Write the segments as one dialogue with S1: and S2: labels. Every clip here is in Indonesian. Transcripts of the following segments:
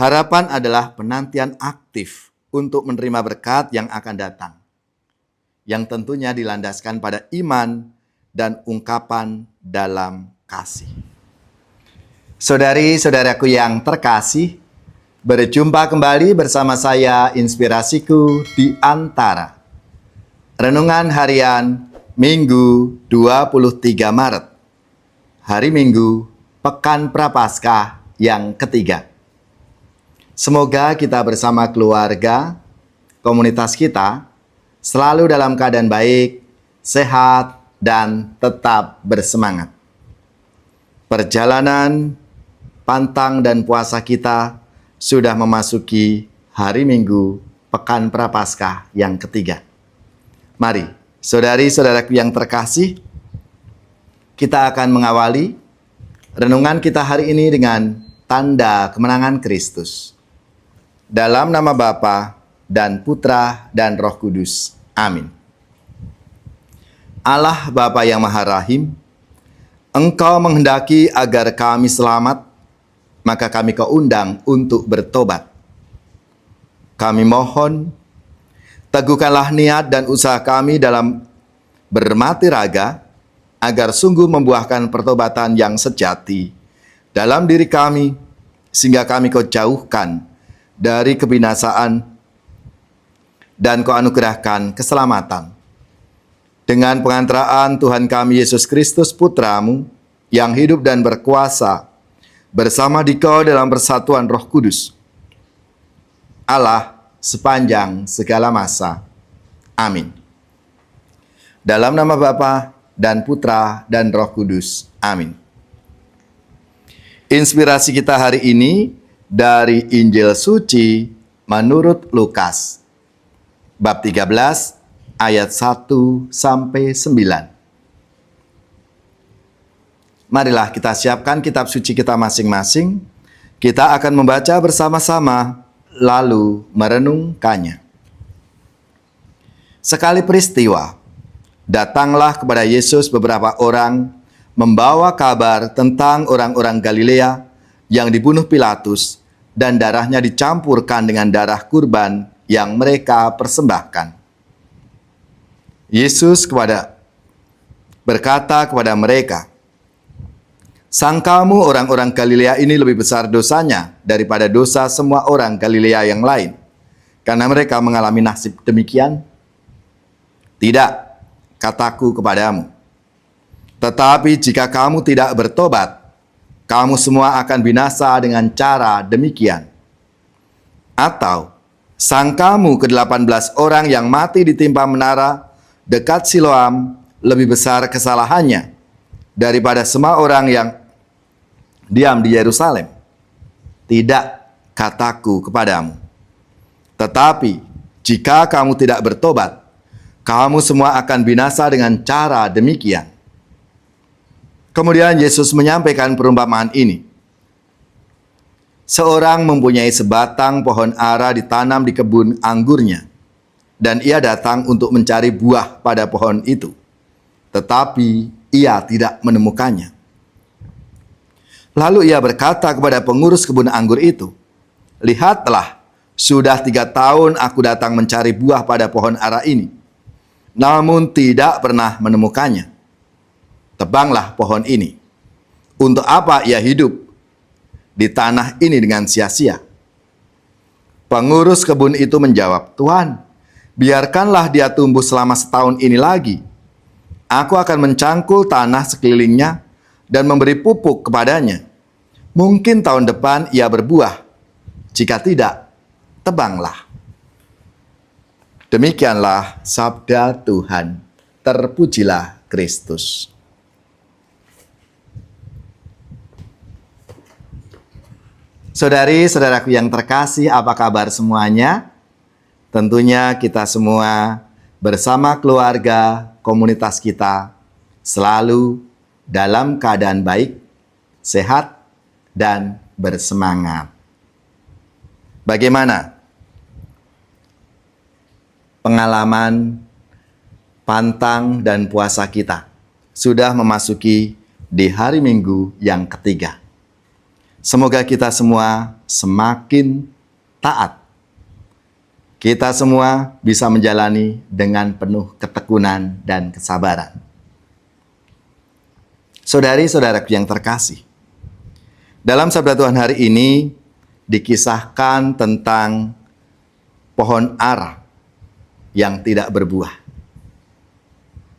S1: Harapan adalah penantian aktif untuk menerima berkat yang akan datang, yang tentunya dilandaskan pada iman dan ungkapan dalam kasih. Saudari-saudaraku yang terkasih, berjumpa kembali bersama saya Inspirasiku di Antara. Renungan harian Minggu 23 Maret. Hari Minggu, Pekan Prapaskah yang ketiga. Semoga kita bersama keluarga, komunitas kita, selalu dalam keadaan baik, sehat, dan tetap bersemangat. Perjalanan, pantang, dan puasa kita sudah memasuki hari Minggu, Pekan Prapaskah yang ketiga. Mari, saudari-saudaraku yang terkasih, kita akan mengawali renungan kita hari ini dengan tanda kemenangan Kristus. Dalam nama Bapa dan Putra dan Roh Kudus. Amin. Allah Bapa yang Maha Rahim, Engkau menghendaki agar kami selamat, maka kami Kau undang untuk bertobat. Kami mohon, teguhkanlah niat dan usaha kami dalam bermati raga, agar sungguh membuahkan pertobatan yang sejati dalam diri kami, sehingga kami Kau jauhkan dari kebinasaan dan Kau anugerahkan keselamatan. Dengan pengantaraan Tuhan kami Yesus Kristus Putra-Mu yang hidup dan berkuasa bersama Dikau dalam persatuan Roh Kudus, Allah sepanjang segala masa. Amin. Dalam nama Bapa dan Putra dan Roh Kudus. Amin. Inspirasi kita hari ini dari Injil Suci menurut Lukas, bab 13, ayat 1 sampai 9. Marilah kita siapkan kitab suci kita masing-masing. Kita akan membaca bersama-sama, lalu merenungkannya. Sekali peristiwa, datanglah kepada Yesus beberapa orang membawa kabar tentang orang-orang Galilea yang dibunuh Pilatus dan darahnya dicampurkan dengan darah kurban yang mereka persembahkan. Yesus berkata kepada mereka, "Sangkamu orang-orang Galilea ini lebih besar dosanya daripada dosa semua orang Galilea yang lain, karena mereka mengalami nasib demikian? Tidak, kataku kepadamu. Tetapi jika kamu tidak bertobat, kamu semua akan binasa dengan cara demikian. Atau, sangkamu ke-18 orang yang mati ditimpa menara dekat Siloam lebih besar kesalahannya daripada semua orang yang diam di Yerusalem? Tidak, kataku kepadamu. Tetapi, jika kamu tidak bertobat, kamu semua akan binasa dengan cara demikian." Kemudian Yesus menyampaikan perumpamaan ini. Seorang mempunyai sebatang pohon ara ditanam di kebun anggurnya, dan ia datang untuk mencari buah pada pohon itu. Tetapi ia tidak menemukannya. Lalu ia berkata kepada pengurus kebun anggur itu, "Lihatlah, sudah 3 tahun aku datang mencari buah pada pohon ara ini, namun tidak pernah menemukannya. Tebanglah pohon ini. Untuk apa ia hidup di tanah ini dengan sia-sia?" Pengurus kebun itu menjawab, "Tuhan, biarkanlah dia tumbuh selama 1 tahun ini lagi. Aku akan mencangkul tanah sekelilingnya dan memberi pupuk kepadanya. Mungkin tahun depan ia berbuah. Jika tidak, tebanglah." Demikianlah sabda Tuhan. Terpujilah Kristus. Saudari-saudaraku yang terkasih, apa kabar semuanya? Tentunya kita semua bersama keluarga, komunitas kita selalu dalam keadaan baik, sehat, dan bersemangat. Bagaimana pengalaman pantang dan puasa kita? Sudah memasuki di hari Minggu yang ketiga. Semoga kita semua semakin taat. Kita semua bisa menjalani dengan penuh ketekunan dan kesabaran. Saudari-saudaraku yang terkasih, dalam sabda Tuhan hari ini dikisahkan tentang pohon ara yang tidak berbuah.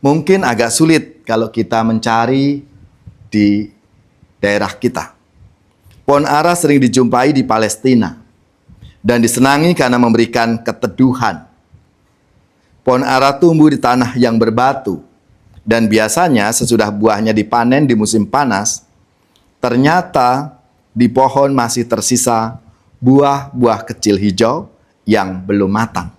S1: Mungkin agak sulit kalau kita mencari di daerah kita. Pohon ara sering dijumpai di Palestina dan disenangi karena memberikan keteduhan. Pohon ara tumbuh di tanah yang berbatu, dan biasanya sesudah buahnya dipanen di musim panas, ternyata di pohon masih tersisa buah-buah kecil hijau yang belum matang.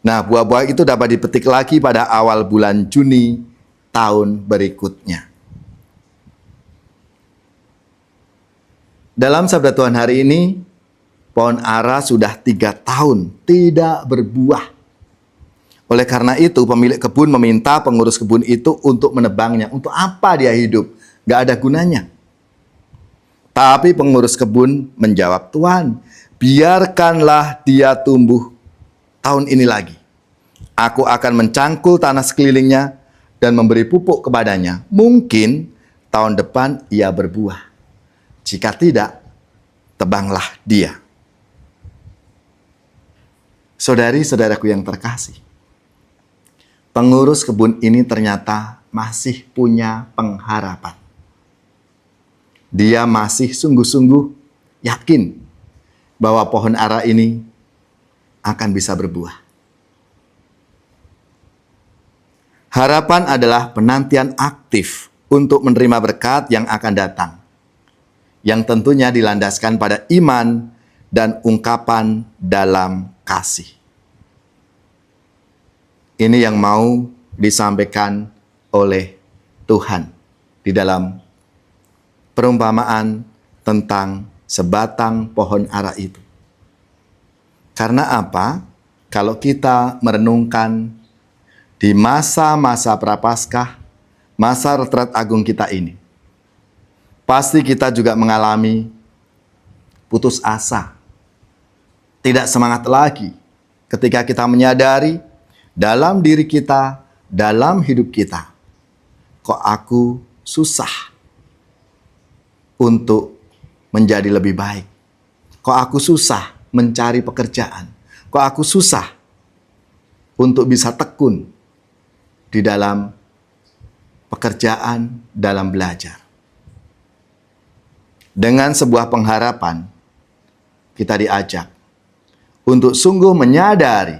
S1: Nah, buah-buah itu dapat dipetik lagi pada awal bulan Juni tahun berikutnya. Dalam sabda Tuhan hari ini, pohon ara sudah 3 tahun tidak berbuah. Oleh karena itu, pemilik kebun meminta pengurus kebun itu untuk menebangnya. Untuk apa dia hidup? Gak ada gunanya. Tapi pengurus kebun menjawab, "Tuhan, biarkanlah dia tumbuh tahun ini lagi. Aku akan mencangkul tanah sekelilingnya dan memberi pupuk kepadanya. Mungkin tahun depan ia berbuah. Jika tidak, tebanglah dia." Saudari-saudaraku yang terkasih, pengurus kebun ini ternyata masih punya pengharapan. Dia masih sungguh-sungguh yakin bahwa pohon ara ini akan bisa berbuah. Harapan adalah penantian aktif untuk menerima berkat yang akan datang, yang tentunya dilandaskan pada iman dan ungkapan dalam kasih. Ini yang mau disampaikan oleh Tuhan di dalam perumpamaan tentang sebatang pohon ara itu. Karena apa? Kalau kita merenungkan di masa-masa Prapaskah, masa retret agung kita ini, pasti kita juga mengalami putus asa, tidak semangat lagi ketika kita menyadari dalam diri kita, dalam hidup kita, kok aku susah untuk menjadi lebih baik. Kok aku susah mencari pekerjaan. Kok aku susah untuk bisa tekun di dalam pekerjaan, dalam belajar. Dengan sebuah pengharapan, kita diajak untuk sungguh menyadari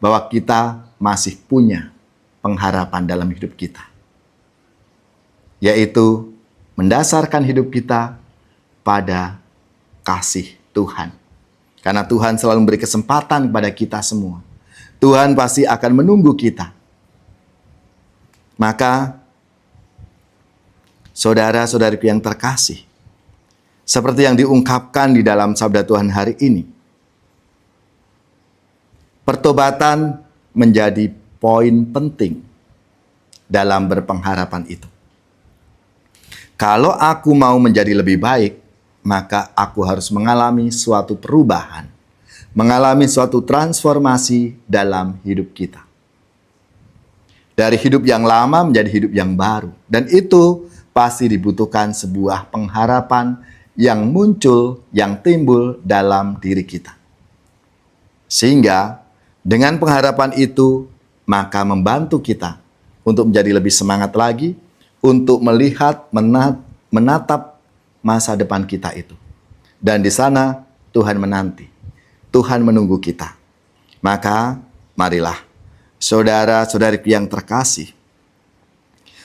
S1: bahwa kita masih punya pengharapan dalam hidup kita, yaitu mendasarkan hidup kita pada kasih Tuhan. Karena Tuhan selalu memberi kesempatan kepada kita semua. Tuhan pasti akan menunggu kita. Maka, saudara-saudariku yang terkasih, seperti yang diungkapkan di dalam sabda Tuhan hari ini, pertobatan menjadi poin penting dalam berpengharapan itu. Kalau aku mau menjadi lebih baik, maka aku harus mengalami suatu perubahan, mengalami suatu transformasi dalam hidup kita. Dari hidup yang lama menjadi hidup yang baru. Dan itu pasti dibutuhkan sebuah pengharapan yang muncul, yang timbul dalam diri kita. Sehingga dengan pengharapan itu, maka membantu kita untuk menjadi lebih semangat lagi, untuk melihat, menatap masa depan kita itu. Dan di sana Tuhan menanti, Tuhan menunggu kita. Maka marilah, saudara-saudariku yang terkasih,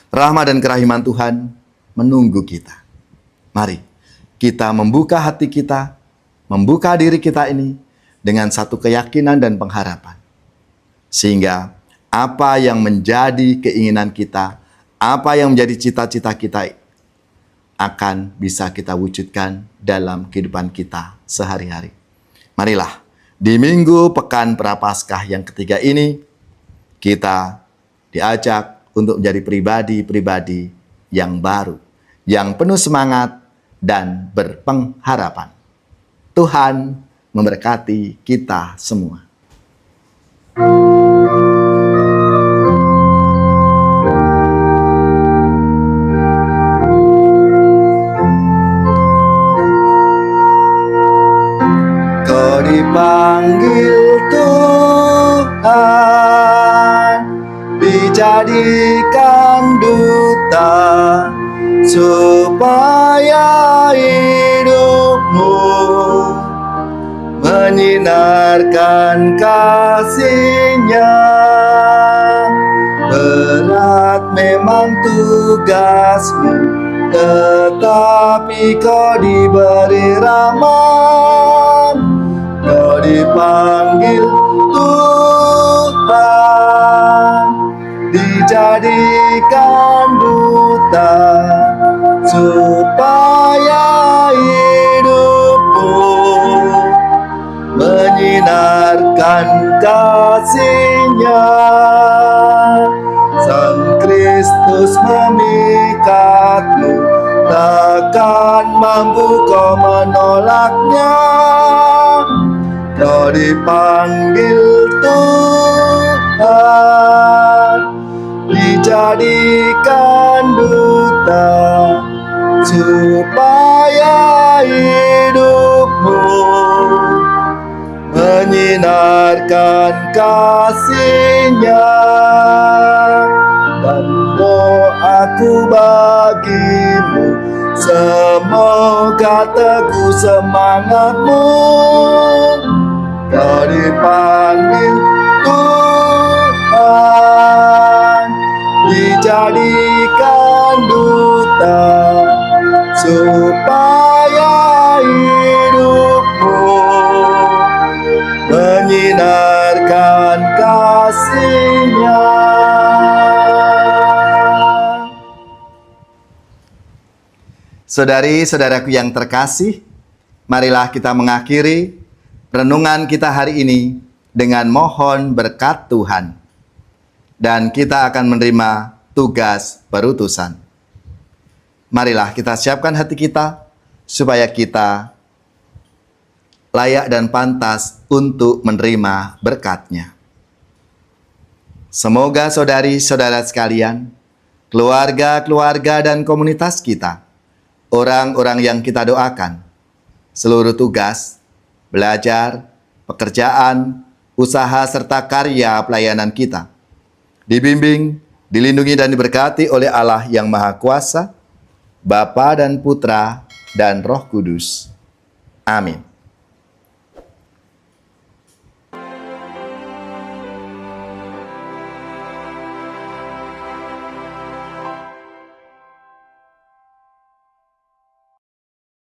S1: rahmat dan kerahiman Tuhan menunggu kita. Mari kita membuka hati kita, membuka diri kita ini dengan satu keyakinan dan pengharapan. Sehingga apa yang menjadi keinginan kita, apa yang menjadi cita-cita kita akan bisa kita wujudkan dalam kehidupan kita sehari-hari. Marilah, di Minggu Pekan Prapaskah yang ketiga ini, kita diajak untuk menjadi pribadi-pribadi yang baru, yang penuh semangat dan berpengharapan. Tuhan memberkati kita semua. Kau dipanggil Tuhan, dijadikan duta, supaya hidupmu menyinarkan kasih-Nya. Berat memang tugasmu, tetapi kau diberi rahmat. Kau dipanggil Tuhan, dijadikan duta, supaya hidupmu menyinarkan kasih-Nya. Sang Kristus memikatmu, takkan mampu kau menolaknya. Kau dipanggil Tuhan, dijadikan duta, supaya hidupmu menyinarkan kasih-Nya. Dan doaku bagimu, semoga teguh semangatmu. Kau dipanggil Tuhan, dijadikan duta, supaya hidupmu menyinarkan kasih-Nya. Saudari-saudaraku yang terkasih, marilah kita mengakhiri renungan kita hari ini dengan mohon berkat Tuhan. Dan kita akan menerima tugas perutusan. Marilah kita siapkan hati kita, supaya kita layak dan pantas untuk menerima berkat-Nya. Semoga saudari-saudara sekalian, keluarga-keluarga dan komunitas kita, orang-orang yang kita doakan, seluruh tugas, belajar, pekerjaan, usaha serta karya pelayanan kita dibimbing, dilindungi dan diberkati oleh Allah yang Maha Kuasa, Bapa dan Putra dan Roh Kudus. Amin.